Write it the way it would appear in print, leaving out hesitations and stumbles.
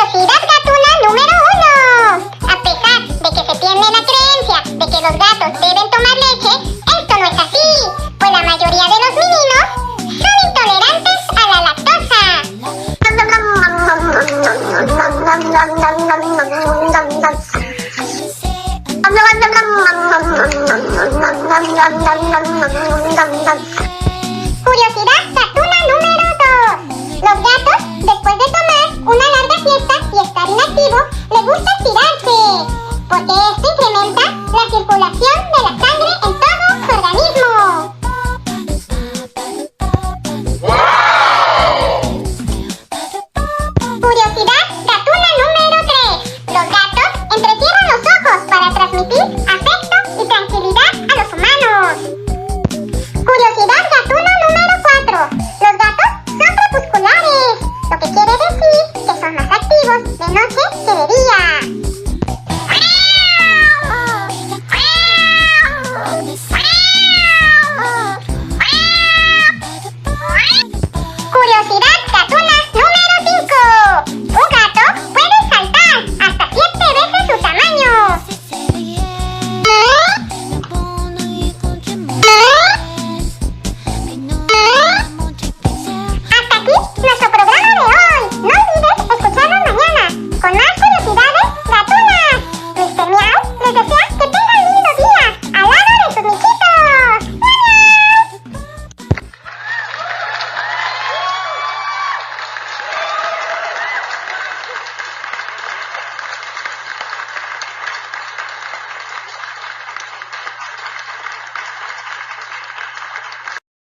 Curiosidad gatuna número 1. A pesar de que se tiene la creencia de que los gatos deben tomar leche, esto no es así, pues la mayoría de los meninos son intolerantes a la lactosa. Curiosidad gatuna número 2. Los gatos, después de tomar una larga siesta y estar inactivos, les gusta estirarse, porque esto incrementa la circulación de la sangre en todo su organismo. Curiosidad gatuna número 3. Los gatos entrecierran los ojos para transmitir afecto y tranquilidad a los humanos. Curiosidad gatuna número 4. Los gatos son crepusculares, lo que quiere decir que son más activos de noche que de